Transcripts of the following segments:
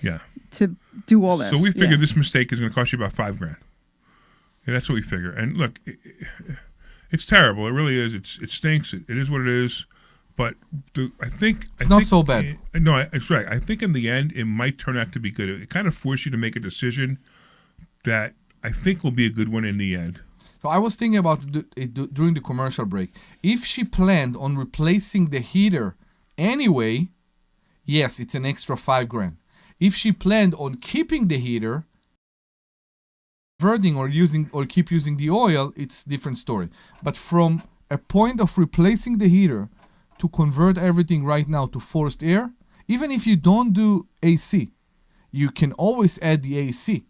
Yeah. to do all this. So we figured this mistake is going to cost you about $5,000. Yeah, that's what we figure. And look, it's terrible. It really is. It stinks. It is what it is. But I think it's not so bad. No, it's right. I think in the end it might turn out to be good. It kind of forced you to make a decision that I think will be a good one in the end. So I was thinking about it during the commercial break. If she planned on replacing the heater anyway, yes, it's an extra $5,000. If she planned on keeping the heater, converting or keep using the oil, it's a different story. But from a point of replacing the heater to convert everything right now to forced air, even if you don't do AC, you can always add the AC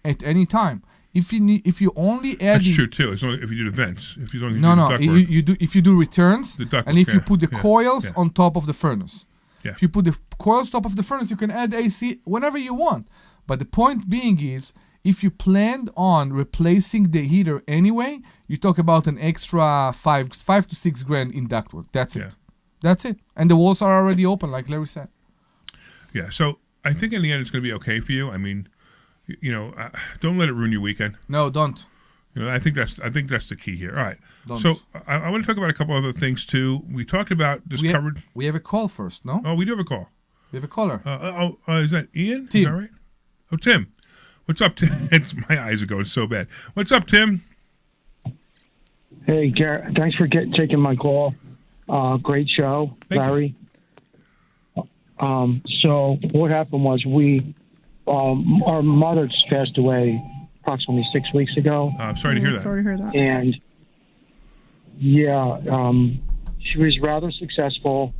at any time. If you only add that's true too. It's only if you do the vents. If you don't you do if you do returns and if you put the coils on top of the furnace. Yeah. If you put the coils top of the furnace, you can add AC whenever you want. But the point being is, if you planned on replacing the heater anyway, you talk about an extra $5,000 to $6,000 in ductwork. That's it. That's it. And the walls are already open, like Larry said. Yeah. So I think in the end it's going to be okay for you. I mean, don't let it ruin your weekend. No, don't. I think that's the key here. All right. Don't. So I want to talk about a couple other things too. We talked about this covered. We have a call first, no? Oh, we do have a call. We have a caller. Is that Ian? Tim. Is that right? Oh, Tim. What's up, Tim? My eyes are going so bad. What's up, Tim? Hey, Garrett. Thanks for taking my call. Great show, Larry. So what happened was our mother just passed away approximately 6 weeks ago. I'm sorry to hear that. Sorry to hear that. And she was rather successful.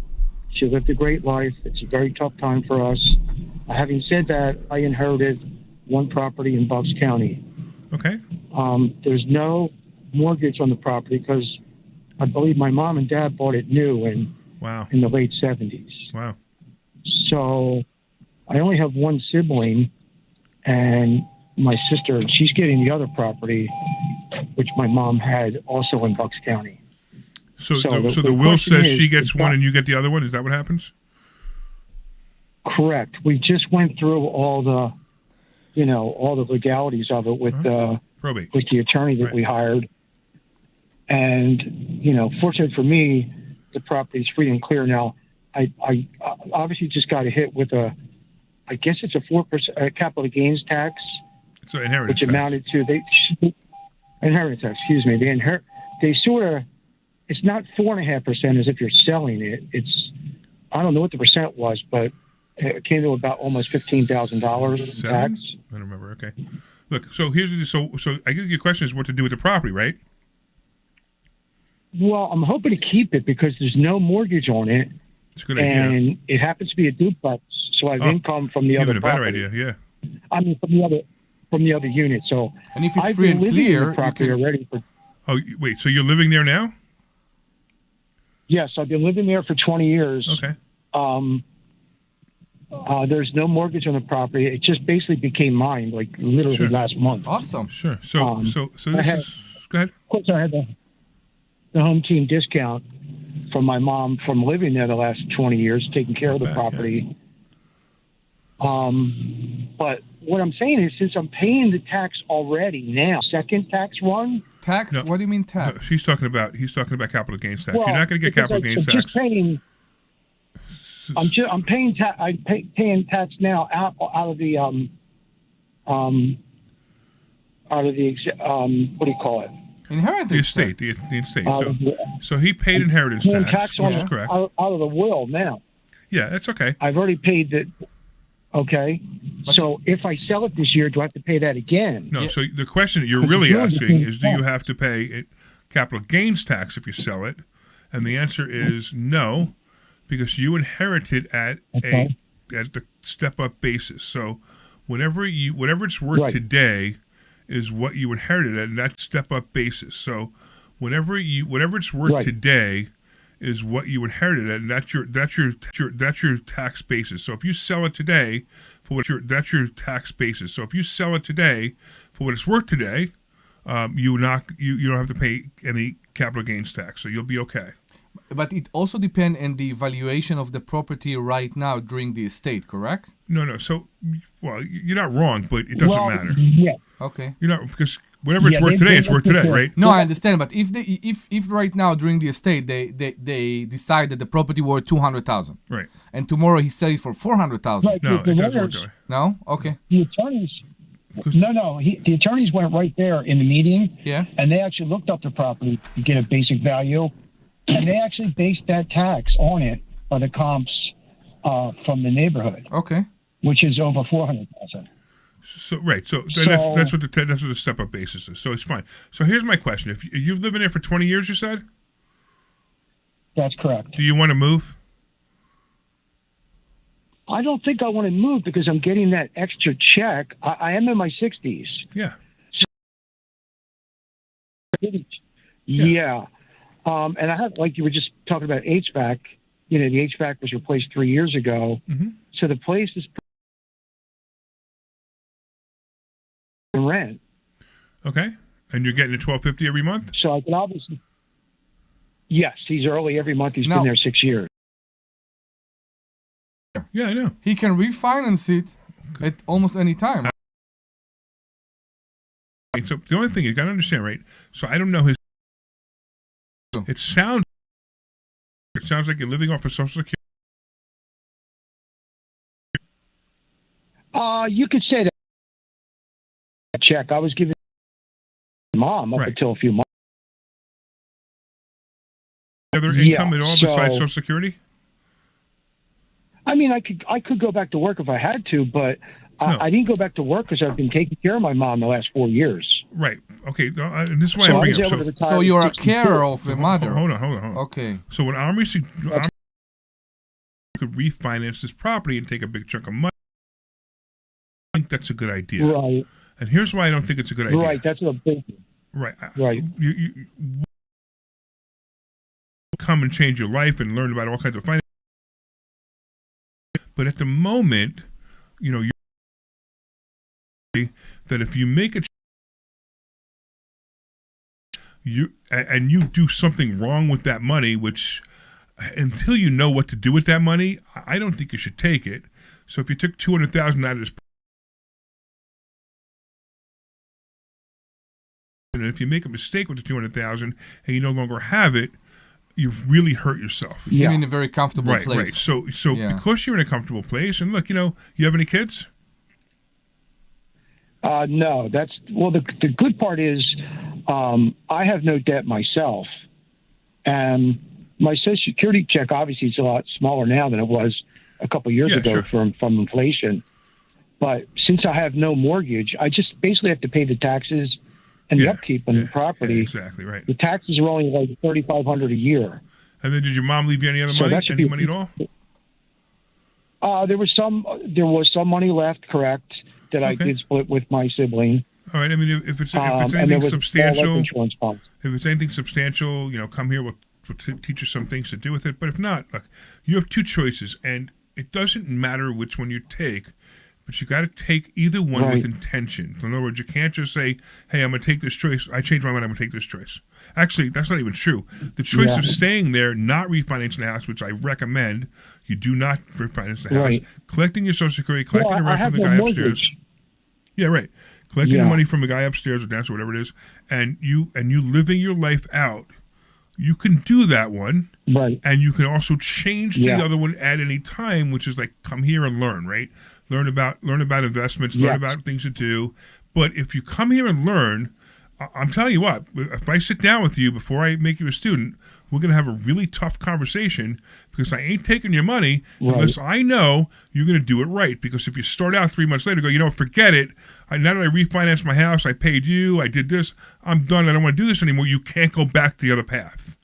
She lived a great life. It's a very tough time for us. Having said that, I inherited one property in Bucks County. Okay. There's no mortgage on the property because I believe my mom and dad bought it new in the late 70s. Wow. So I only have one sibling, and my sister, she's getting the other property, which my mom had also in Bucks County. So the will says she gets one and you get the other one? Is that what happens? Correct. We just went through all the legalities of it with probate, with the attorney that we hired. And, fortunately for me, the property is free and clear now. I obviously just got hit with I guess it's a 4% capital gains tax. So inheritance which amounted to inheritance tax. Excuse me. They sort of. It's not 4.5% as if you're selling it. It's I don't know what the percent was, but it came to about almost $15,000 in tax. I don't remember. Okay. Look. So so I guess your question is what to do with the property, right? Well, I'm hoping to keep it because there's no mortgage on it. It's a good idea. And it happens to be a duplex, so I have income from the other property. Even a better idea, yeah. I mean, from the other unit. So, and if it's free and clear, you can already. Oh, wait. So you're living there now? Yes, I've been living there for 20 years. Okay. There's no mortgage on the property. It just basically became mine, like literally last month. Awesome. Sure. So this is. Go ahead. Of course, I had the home team discount from my mom from living there the last 20 years, taking care of the property. Yeah. But what I'm saying is, since I'm paying the tax already now, second tax run. Tax? No, what do you mean tax? No, he's talking about capital gains tax. You're not going to get capital gains tax. I'm paying tax now out of the what do you call it? Inheritance. The estate. So he paid inheritance tax, which is correct. Out of the will now. Yeah, that's okay. I've already paid it. Okay. So if I sell it this year, do I have to pay that again? No. Yeah. So the question that you're really asking is, do you have to pay capital gains tax if you sell it? And the answer is no, because you inherited at the step-up basis. So whatever it's worth today is what you inherited at that step-up basis. So whatever it's worth today is what you inherited at, and that's your tax basis. So if you sell it today that's your tax basis. So if you sell it today for what it's worth today, you don't have to pay any capital gains tax. So you'll be okay. But it also depends on the valuation of the property right now during the estate, correct? No. So, well, you're not wrong, but it doesn't matter. Yeah. Okay. You're not, because whatever it's worth today, it's worth today, right? No, I understand, but if right now during the estate they decide that the property worth 200,000, Right. and tomorrow he sell it for 400,000, Right. No, The it doesn't work lawyers- that way. no, okay, The attorneys. The attorneys went right there in the meeting, yeah, and they actually looked up the property to get a basic value, and they actually based that tax on it by the comps from the neighborhood, okay, which is over 400,000. So right, so So- that's what the step up basis is. So it's fine. So here's my question: if you've lived in there for 20 years, you said, That's correct. do you want to move? I don't think I want to move because I'm getting that extra check. I am in my 60s. Yeah. Yeah. And I have, like you were just talking about HVAC, the HVAC was replaced 3 years ago. Mm-hmm. So the place is rent. Okay. And you're getting $1,250 every month. So I can obviously, yes, he's early every month. He's No. been there 6 years. Yeah, I know. he can refinance it at almost any time. So the only thing you got to understand, right? So I don't know his. It sounds like you're living off of Social Security. You could say that check I was giving mom up Right. until a few months. Other Yeah, income at all so- besides Social Security? I mean, I could go back to work if I had to, but No. I didn't go back to work because I've been taking care of my mom the last 4 years. Right. Okay. And this is why So- I bring I was it able up. to So, retire So at you're a 62. carer of the mother. hold on. Okay. So when Omri could refinance this property and take a big chunk of money, I think that's a good idea. Right, And here's why I don't think it's a good idea. right. That's what I'm thinking. Right. Right. You come and change your life and learn about all kinds of finance. But at the moment, you're that if you make you do something wrong with that money, which until you know what to do with that money, I don't think you should take it. So if you took $200,000 out of this, and if you make a mistake with the $200,000 and you no longer have it, you've really hurt yourself. You seem Yeah. in a very comfortable Right, place. right. So Yeah. because you're in a comfortable place, and look, you have any kids? No, the good part is I have no debt myself, and my Social Security check obviously is a lot smaller now than it was a couple of years Yeah, ago sure. from inflation. But since I have no mortgage, I just basically have to pay the taxes and the upkeep on the property. Yeah, exactly, right. The taxes are only like $3,500 a year. And then did your mom leave you any other So money? that should Any be- money at all? There was some money left, correct, that I Okay. did split with my sibling. All right. I mean, if it's and there anything was a small life substantial, insurance policy. if it's anything substantial, come here. We'll teach you some things to do with it. But if not, look, you have two choices, and it doesn't matter which one you take, but you got to take either one with Right. intention. In other words, you can't just say, "Hey, I'm going to take this choice. I changed my mind. I'm going to take this choice." Actually, that's not even true. The choice Yeah. of staying there, not refinancing the house, which I recommend, you do not refinance the house. Right. Collecting your Social Security, collecting the I rent have from the no guy mortgage. upstairs. Yeah, right. Collecting the Yeah. money from the guy upstairs or downstairs, whatever it is, and you living your life out. You can do that one, Right. and you can also change to Yeah. the other one at any time, which is like come here and learn, right? Learn about investments, learn Yeah. about things to do. But if you come here and learn, I'm telling you what, if I sit down with you before I make you a student, we're going to have a really tough conversation because I ain't taking your money unless I know you're going to do it right. Because if you start out 3 months later, go, forget it. Now that I refinanced my house, I paid you, I did this, I'm done, I don't want to do this anymore. You can't go back to the other path.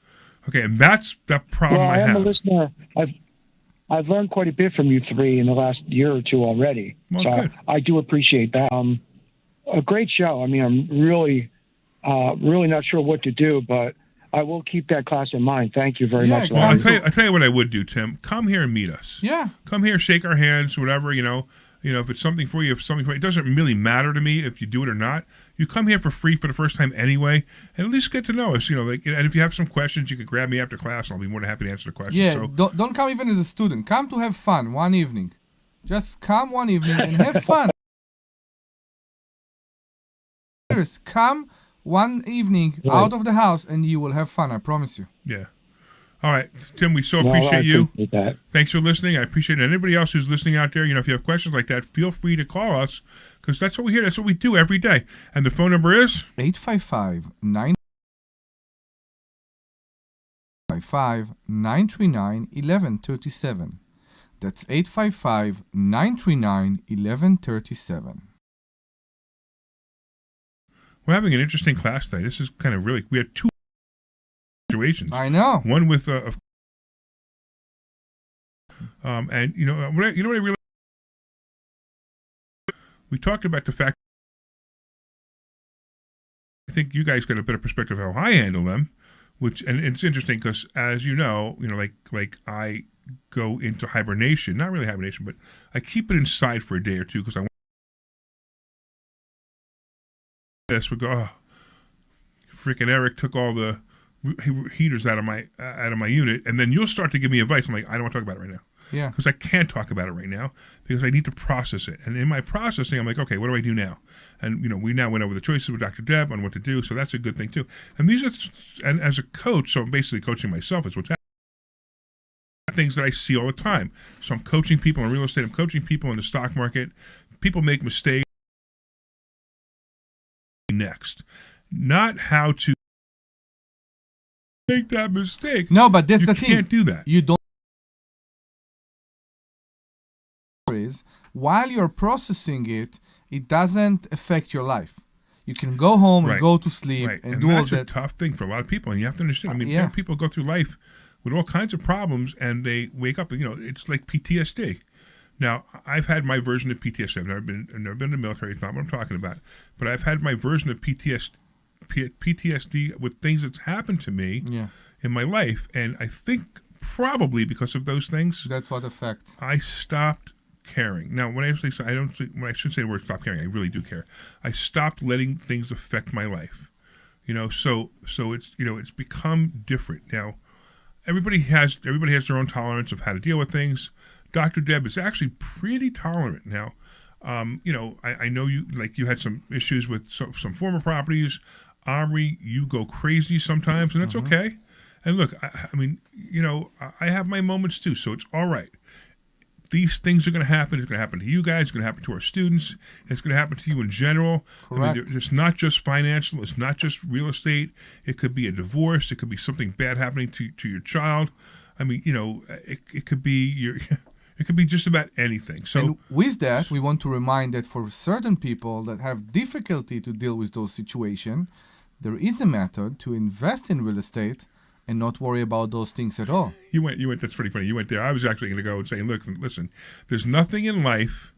Okay, and that's the problem Well, I I am have. a listener. I've learned quite a bit from you three in the last year or two already. Well, so good. I do appreciate that. A great show. I mean, I'm really not sure what to do, but I will keep that class in mind. Thank you very much. Well, Larry. I'll tell you what I would do, Tim. Come here and meet us. Yeah. Come here, shake our hands, whatever, if it's something for you, it doesn't really matter to me if you do it or not. You come here for free for the first time anyway, and at least get to know us. And if you have some questions, you can grab me after class, and I'll be more than happy to answer the questions. Yeah, don't come even as a student. Come to have fun one evening. Just come one evening and have fun. Come one evening out of the house, and you will have fun. I promise you. Yeah. All right, Tim, we so appreciate you. Appreciate that. Thanks for listening. I appreciate it. And anybody else who's listening out there, if you have questions like that, feel free to call us, because that's what we hear. That's what we do every day. And the phone number is 855-939-1137. That's 855-939-1137. We're having an interesting class today. This is kind of really, we had two situations. I know. One with and what I realized, we talked about the fact, I think you guys got a better perspective of how I handle them, and it's interesting because, as like I go into hibernation, not really hibernation, but I keep it inside for a day or two because I want this. We go, freaking Eric took all the heaters out of my unit, and then you'll start to give me advice. I'm like, I don't want to talk about it right now. Yeah. Because I can't talk about it right now because I need to process it. And in my processing, I'm like, okay, what do I do now? And we now went over the choices with Dr. Deb on what to do, so that's a good thing too. And and as a coach, so I'm basically coaching myself. It's what's happening. Things that I see all the time. So I'm coaching people in real estate. I'm coaching people in the stock market. People make mistakes. Next, not how to make that mistake. No, but that's the thing. You can't do that. You don't. While you're processing it, it doesn't affect your life. You can go home and go to sleep and do all that. That's a tough thing for a lot of people, and you have to understand. There are people go through life with all kinds of problems, and they wake up. It's like PTSD. Now, I've had my version of PTSD. I've never been in the military. It's not what I'm talking about. But I've had my version of PTSD with things that's happened to me in my life. And I think probably because of those things, that's what affects. I stopped caring. Now, when I say when I should say the word stop caring, I really do care. I stopped letting things affect my life. So it's it's become different now. Everybody has their own tolerance of how to deal with things. Dr. Deb is actually pretty tolerant now. I know you had some issues with some former properties. Omri, you go crazy sometimes, and that's okay. And look, I have my moments too, so it's all right. These things are going to happen. It's going to happen to you guys. It's going to happen to our students. It's going to happen to you in general. Correct. It's not just financial. It's not just real estate. It could be a divorce. It could be something bad happening to your child. It could be It could be just about anything. So, and with that, we want to remind that for certain people that have difficulty to deal with those situations, there is a method to invest in real estate and not worry about those things at all. You went. That's pretty funny. You went there. I was actually going to go and say, look, listen, there's nothing in life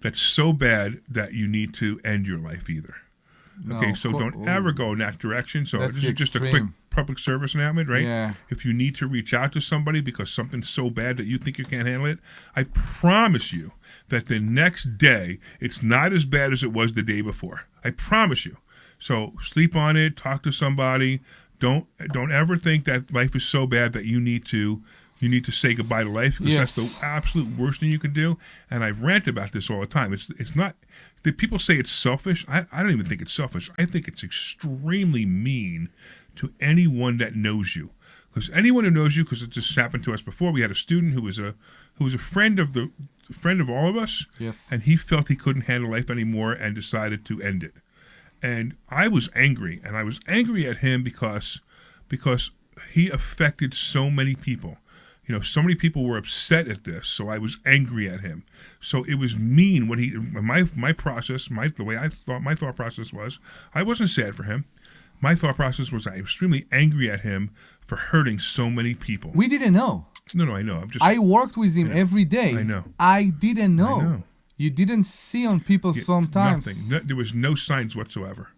that's so bad that you need to end your life either. Okay, so don't ever go in that direction. So this is just a quick public service announcement, right? Yeah. If you need to reach out to somebody because something's so bad that you think you can't handle it, I promise you that the next day it's not as bad as it was the day before. I promise you. So sleep on it. Talk to somebody. Don't ever think that life is so bad that you need to say goodbye to life, because that's the absolute worst thing you can do. And I rant about this all the time. It's not. The people say it's selfish. I don't even think it's selfish. I think it's extremely mean to anyone that knows you. Because anyone who knows you, because it just happened to us before. We had a student who was a friend of all of us. Yes. And he felt he couldn't handle life anymore and decided to end it. And I was angry, and I was angry at him because he affected so many people. So many people were upset at this, so I was angry at him. So it was mean what my process, the way I thought my thought process was. I wasn't sad for him. My thought process was I was extremely angry at him for hurting so many people. We didn't know. No, I know. I worked with him every day. I know. I didn't know. I know. You didn't see on people sometimes. Nothing. There was no signs whatsoever.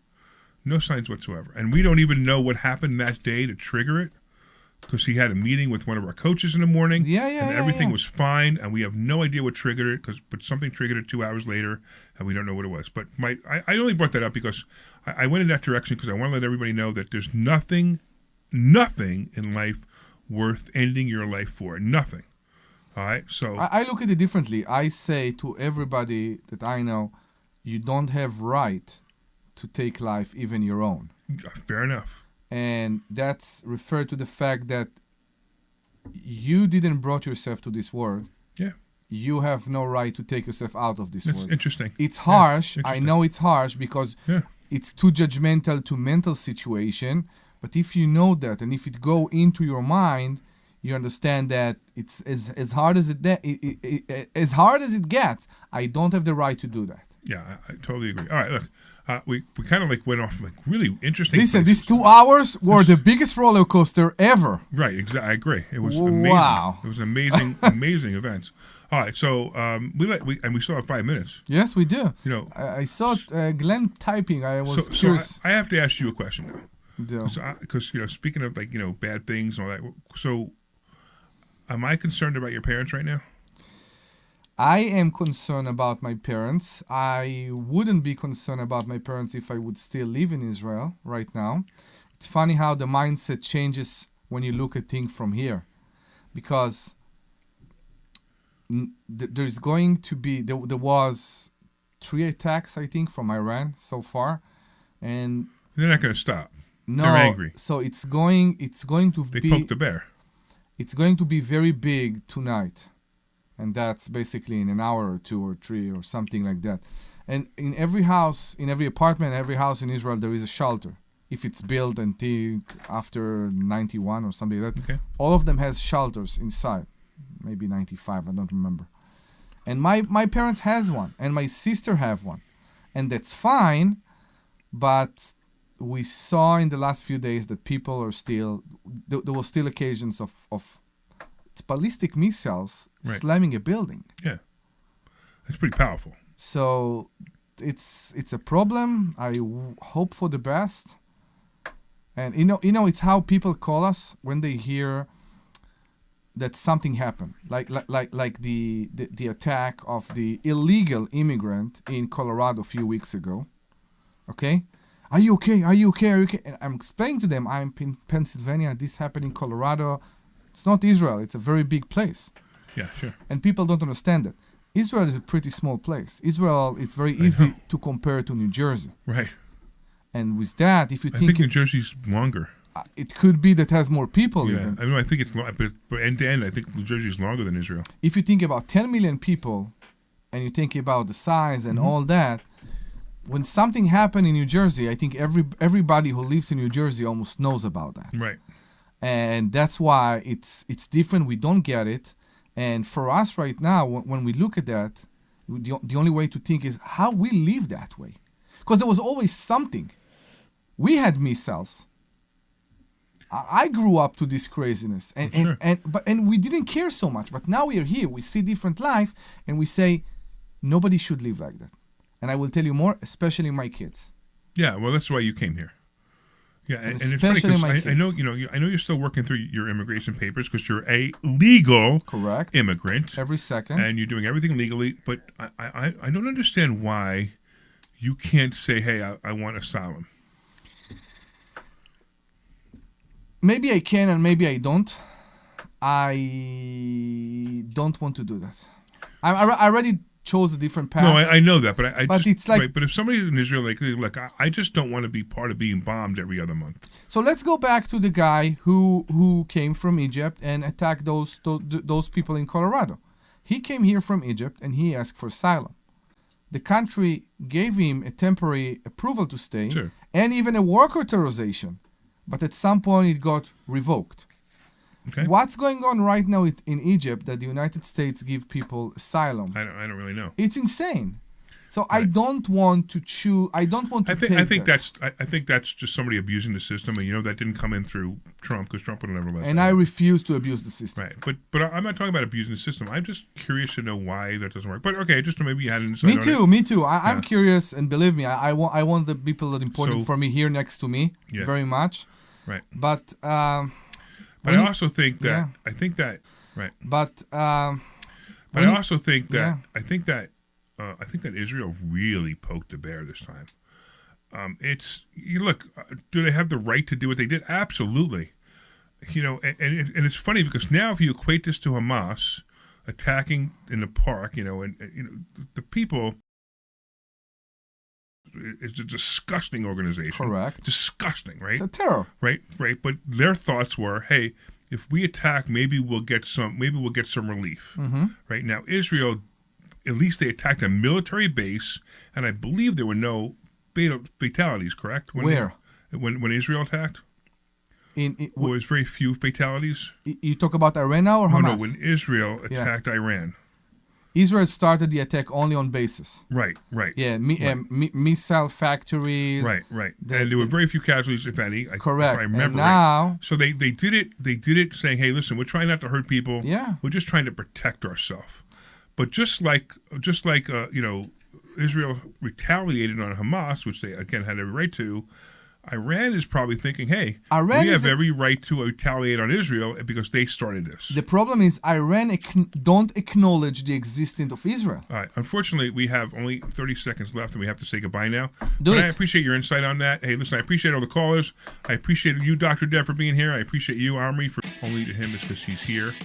No signs whatsoever. And we don't even know what happened that day to trigger it. because he had a meeting with one of our coaches in the morning. And everything was fine, and we have no idea what triggered it, but something triggered it 2 hours later, and we don't know what it was. But I only brought that up because I went in that direction because I want to let everybody know that there's nothing in life worth ending your life for. Nothing. All right? So I look at it differently. I say to everybody that I know, you don't have right to take life, even your own. Fair enough. And that's referred to the fact that you didn't brought yourself to this world. Yeah. You have no right to take yourself out of this world. Interesting. It's harsh. Yeah, I know it's harsh because it's too judgmental to mental situation. But if you know that, and if it go into your mind, you understand that it's as hard as as hard as it gets. I don't have the right to do that. Yeah, I totally agree. All right, look. We kind of went off really interesting. Listen, places. these 2 hours were the biggest roller coaster ever. Right, exactly. I agree. It was amazing. Wow. It was amazing, amazing events. All right, so we still have 5 minutes. Yes, we do. You know, I saw Glenn typing. I was curious. So I have to ask you a question now, Yeah. because speaking of bad things and all that. So, am I concerned about your parents right now? I am concerned about my parents. I wouldn't be concerned about my parents if I would still live in Israel right now. It's funny how the mindset changes when you look at things from here. Because there's going to be, there was 3 attacks, I think, from Iran so far. And they're not going to stop. No, they're angry. So it's going to they be... They poked the bear. It's going to be very big tonight. And that's basically in an hour or 2 or 3 or something like that. And in every house, in every apartment, every house in Israel, there is a shelter. If it's built after 91 or something like that, all of them has shelters inside. Maybe 95, I don't remember. And my parents has one, and my sister have one. And that's fine, but we saw in the last few days that people are still... There were still occasions of ballistic missiles slamming a building. Yeah, it's pretty powerful. So it's a problem. I hope for the best. And you know, it's how people call us when they hear that something happened, like the attack of the illegal immigrant in Colorado a few weeks ago. Okay. Are you okay? Are you okay? Are you okay? And I'm explaining to them, I'm in Pennsylvania. This happened in Colorado. It's not Israel. It's a very big place. Yeah, sure. And people don't understand that. Israel is a pretty small place. Israel, it's very easy to compare to New Jersey. Right. And with that, if you I think New Jersey's longer. It could be that has more people even. I mean, I think it's but end to end, I think New Jersey is longer than Israel. If you think about 10 million people, and you think about the size and all that, when something happened in New Jersey, I think everybody who lives in New Jersey almost knows about that. Right. And that's why it's different. We don't get it. And for us right now, when we look at that, the only way to think is how we live that way. Because there was always something. We had missiles. I grew up to this craziness. And we didn't care so much. But now we are here. We see different life. And we say, nobody should live like that. And I will tell you more, especially my kids. Yeah, well, that's why you came here. Yeah, and it's especially funny my kids. I know I know you're still working through your immigration papers because you're a legal immigrant every second, and you're doing everything legally. But I don't understand why you can't say, "Hey, I want asylum." Maybe I can, and maybe I don't. I don't want to do that. I already chose a different path. No, I know that, but but it's like, but if somebody in Israel like I just don't want to be part of being bombed every other month. So let's go back to the guy who came from Egypt and attacked those people in Colorado. He came here from Egypt and he asked for asylum. The country gave him a temporary approval to stay and even a work authorization, but at some point it got revoked. Okay. What's going on right now in Egypt that the United States give people asylum? I don't really know. It's insane. So I don't want to choose. I don't want to I think that's just somebody abusing the system, and that didn't come in through Trump because Trump would never let. And I refuse to abuse the system. Right, but I'm not talking about abusing the system. I'm just curious to know why that doesn't work. But okay, just to maybe you had an insight. Me too. I'm curious, and believe me, I want the people that are important for me here next to me very much. Right. But But I also think that right. But I also think that I think that Israel really poked the bear this time. Do they have the right to do what they did? Absolutely. And it's funny because now if you equate this to Hamas attacking in the park, the people, it's a disgusting organization. Correct. Disgusting, right? It's a terror. Right. But their thoughts were, hey, if we attack, maybe we'll get some relief. Mm-hmm. Right now, Israel, at least they attacked a military base, and I believe there were no fatalities. Correct? Where? When Israel attacked, there was very few fatalities. You talk about Iran now or Hamas? No, when Israel attacked Iran. Israel started the attack only on bases. Right. Yeah, missile factories. Right. And there were very few casualties, if any. Correct. If I remember and now, so they did it. They did it saying, "Hey, listen, we're trying not to hurt people. Yeah. We're just trying to protect ourselves." But just like Israel retaliated on Hamas, which they again had every right to. Iran is probably thinking, hey, we have every right to retaliate on Israel because they started this. The problem is Iran don't acknowledge the existence of Israel. All right. Unfortunately, we have only 30 seconds left, and we have to say goodbye now. I appreciate your insight on that. Hey, listen, I appreciate all the callers. I appreciate you, Dr. Dev, for being here. I appreciate you, Omri, for only to him is because he's here.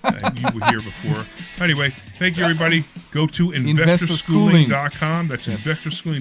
And you were here before. Anyway, thank you, everybody. Go to investorschooling.com. That's investorschooling.com.